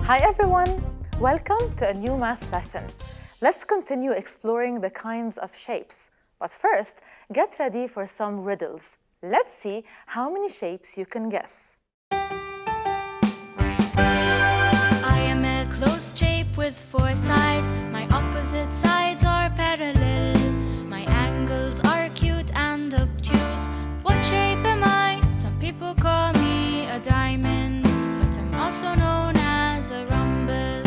Hi everyone! Welcome to a new math lesson. Let's continue exploring the kinds of shapes. But first, get ready for some riddles. Let's see how many shapes you can guess. I am a closed shape with four sides. My opposite sides are parallel. My angles are acute and obtuse. What shape am I? Some people call me a diamond, but I'm also known as a rhombus.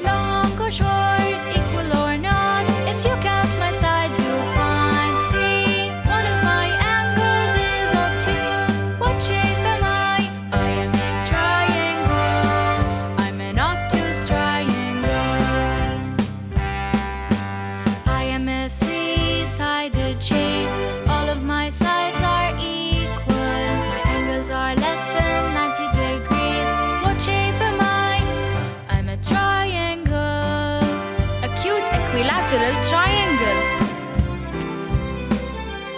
Long or short, equal or not, if you count my sides, you'll find three. One of my angles is obtuse. What shape am I? I am a triangle. I'm an obtuse triangle. I am a three-sided shape. All of my sides are equal. My angles are less than 90 degrees. What shape am I? I'm a triangle. Acute equilateral triangle.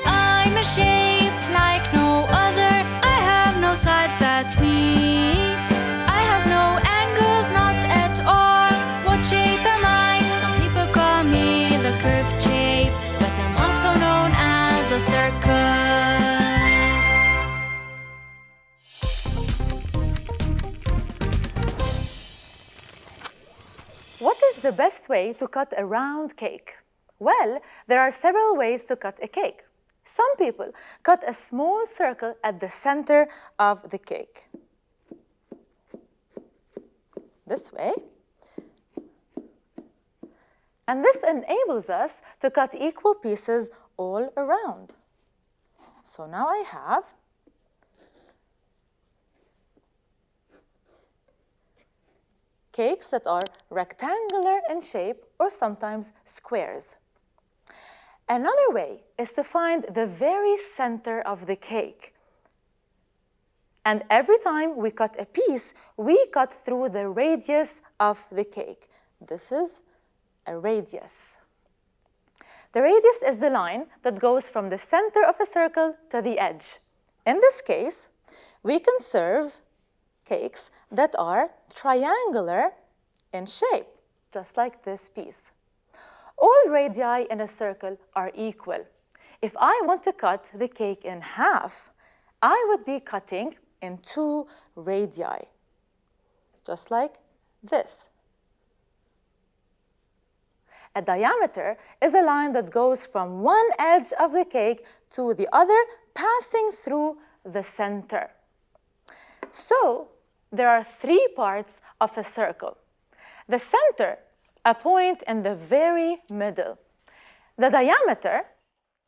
I'm a shape like no other. I have no sides that meet. I have no angles, not at all. What shape am I? Some people call me the curved shape, but I'm also known as a circle. What is the best way to cut a round cake? Well, there are several ways to cut a cake. Some people cut a small circle at the center of the cake. This way. And this enables us to cut equal pieces all around. So now I have cakes that are rectangular in shape or sometimes squares. Another way is to find the very center of the cake. And every time we cut a piece, we cut through the radius of the cake. This is a radius. The radius is the line that goes from the center of a circle to the edge. In this case, we can serve cakes that are triangular in shape, just like this piece. All radii in a circle are equal. If I want to cut the cake in half, I would be cutting in two radii, just like this. A diameter is a line that goes from one edge of the cake to the other, passing through the center. So, there are three parts of a circle. The center, a point in the very middle. The diameter,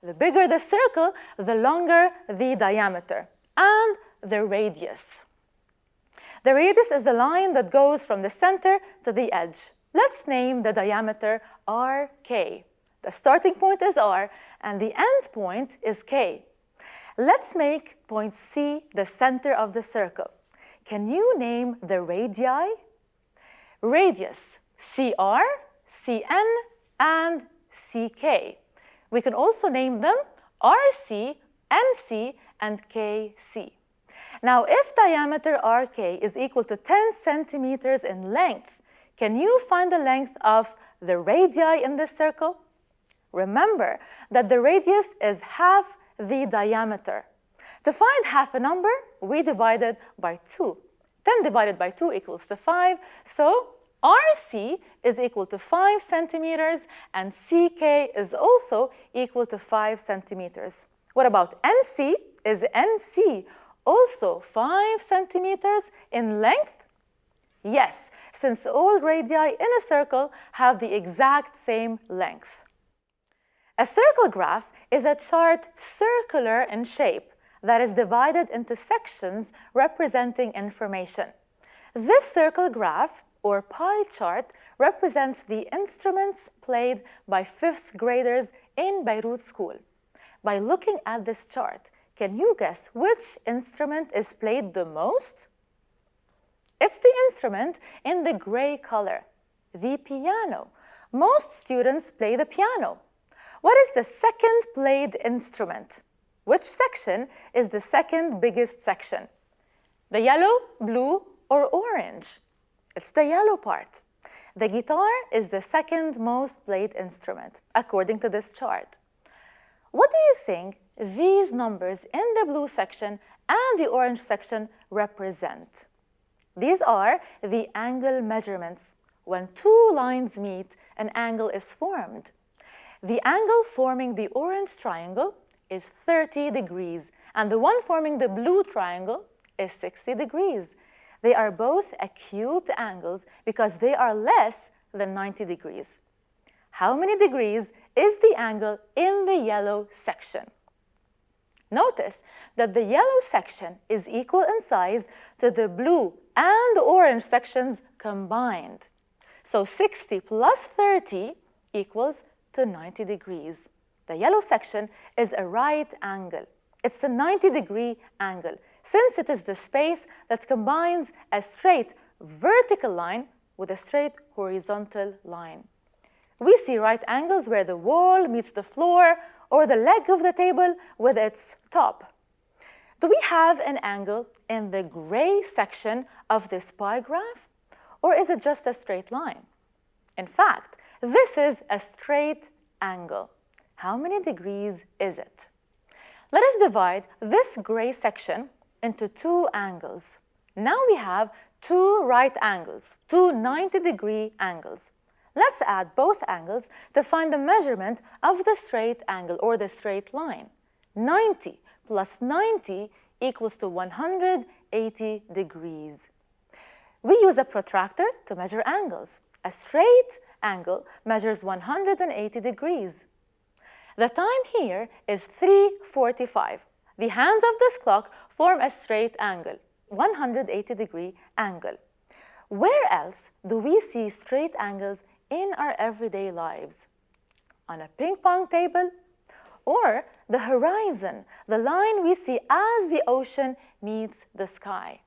the bigger the circle, the longer the diameter. And the radius. The radius is the line that goes from the center to the edge. Let's name the diameter RK. The starting point is R, and the end point is K. Let's make point C the center of the circle. Can you name the radii? Radius, CR, CN, and CK. We can also name them RC, NC, and KC. Now, if diameter RK is equal to 10 centimeters in length, can you find the length of the radii in this circle? Remember that the radius is half the diameter. To find half a number, we divide it by 2. 10 divided by 2 equals to 5. So RC is equal to 5 centimeters, and CK is also equal to 5 centimeters. What about NC? Is NC also 5 centimeters in length? Yes, since all radii in a circle have the exact same length. A circle graph is a chart circular in shape that is divided into sections representing information. This circle graph, or pie chart, represents the instruments played by 5th graders in Beirut School. By looking at this chart, can you guess which instrument is played the most? It's the instrument in the gray color, the piano. Most students play the piano. What is the second played instrument? Which section is the second biggest section? The yellow, blue, or orange? It's the yellow part. The guitar is the second most played instrument, according to this chart. What do you think these numbers in the blue section and the orange section represent? These are the angle measurements. When two lines meet, an angle is formed. The angle forming the orange triangle is 30 degrees, and the one forming the blue triangle is 60 degrees. They are both acute angles because they are less than 90 degrees. How many degrees is the angle in the yellow section? Notice that the yellow section is equal in size to the blue and orange sections combined. So 60 plus 30 equals to 90 degrees. The yellow section is a right angle. It's a 90-degree angle, since it is the space that combines a straight vertical line with a straight horizontal line. We see right angles where the wall meets the floor or the leg of the table with its top. Do we have an angle in the gray section of this pie graph, or is it just a straight line? In fact, this is a straight angle. How many degrees is it? Let us divide this gray section into two angles. Now we have two right angles, two 90-degree angles. Let's add both angles to find the measurement of the straight angle or the straight line. 90 plus 90 equals to 180 degrees. We use a protractor to measure angles. A straight angle measures 180 degrees. The time here is 3:45. The hands of this clock form a straight angle, 180-degree angle. Where else do we see straight angles in our everyday lives? On a ping pong table? Or the horizon, the line we see as the ocean meets the sky.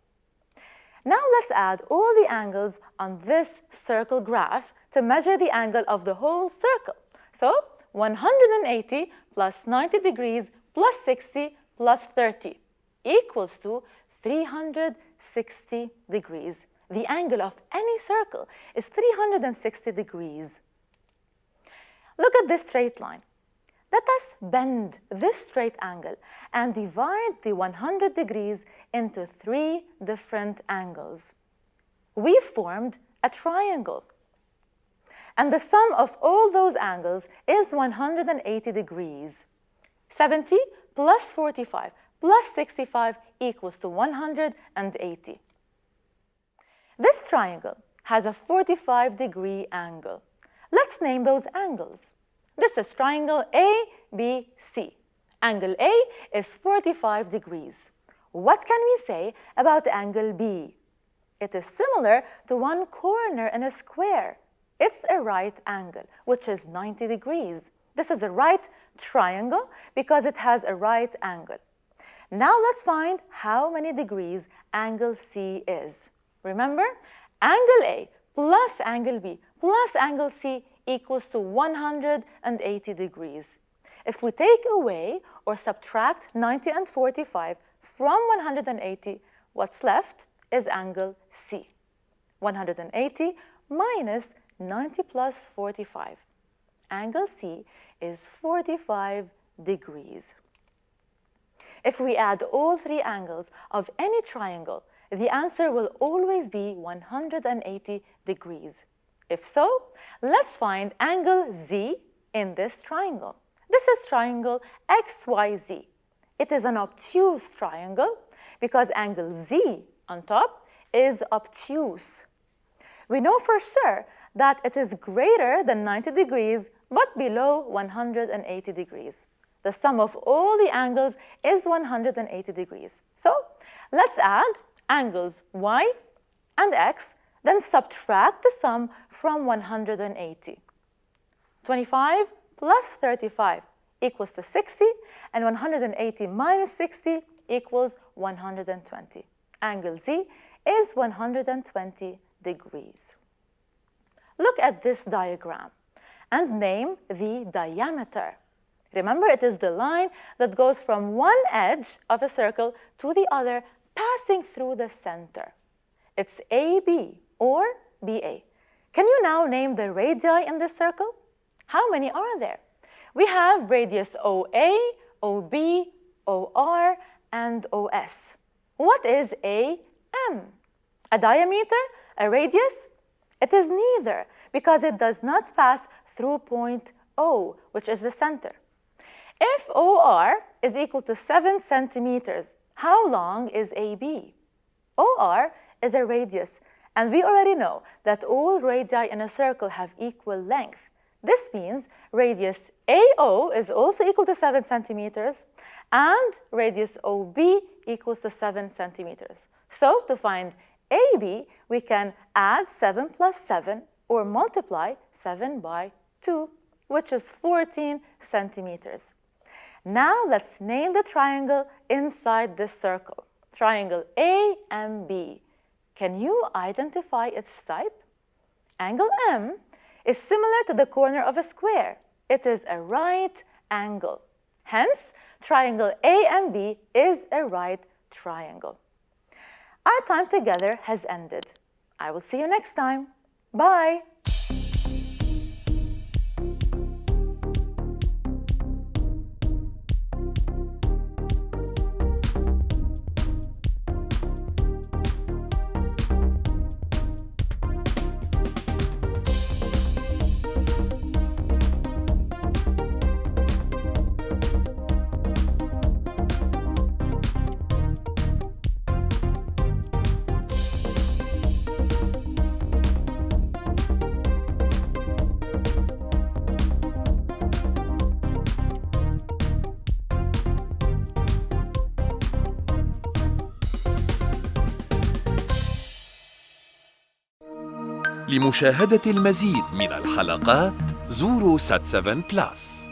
Now let's add all the angles on this circle graph to measure the angle of the whole circle. So 180 plus 90 degrees plus 60 plus 30 equals to 360 degrees. The angle of any circle is 360 degrees. Look at this straight line. Let us bend this straight angle and divide the 100 degrees into three different angles. We formed a triangle. And the sum of all those angles is 180 degrees. 70 plus 45 plus 65 equals to 180. This triangle has a 45-degree angle. Let's name those angles. This is triangle ABC. Angle A is 45 degrees. What can we say about angle B? It is similar to one corner in a square. It's a right angle, which is 90 degrees. This is a right triangle because it has a right angle. Now let's find how many degrees angle C is. Remember, angle A plus angle B plus angle C equals to 180 degrees. If we take away or subtract 90 and 45 from 180, what's left is angle C. 180 minus 90 plus 45. Angle C is 45 degrees. If we add all three angles of any triangle, the answer will always be 180 degrees. If so, let's find angle Z in this triangle. This is triangle XYZ. It is an obtuse triangle because angle Z on top is obtuse. We know for sure that it is greater than 90 degrees but below 180 degrees. The sum of all the angles is 180 degrees. So let's add angles Y and X, then subtract the sum from 180. 25 plus 35 equals to 60, and 180 minus 60 equals 120. Angle Z is 120 degrees. Look at this diagram and name the diameter. Remember, it is the line that goes from one edge of a circle to the other, passing through the center. It's AB or BA. Can you now name the radii in this circle? How many are there? We have radius OA, OB, OR, and OS. What is AM? A diameter? A radius? It is neither, because it does not pass through point O, which is the center. If OR is equal to 7 centimeters, how long is AB? OR is a radius, and we already know that all radii in a circle have equal length. This means radius AO is also equal to 7 centimeters, and radius OB equals to 7 centimeters. So to find AB, we can add 7 plus 7 or multiply 7 by 2, which is 14 centimeters. Now let's name the triangle inside this circle. Triangle AMB. Can you identify its type? Angle M is similar to the corner of a square. It is a right angle. Hence, triangle AMB is a right triangle. Our time together has ended. I will see you next time. Bye. لمشاهدة المزيد من الحلقات زوروا سات7 بلس.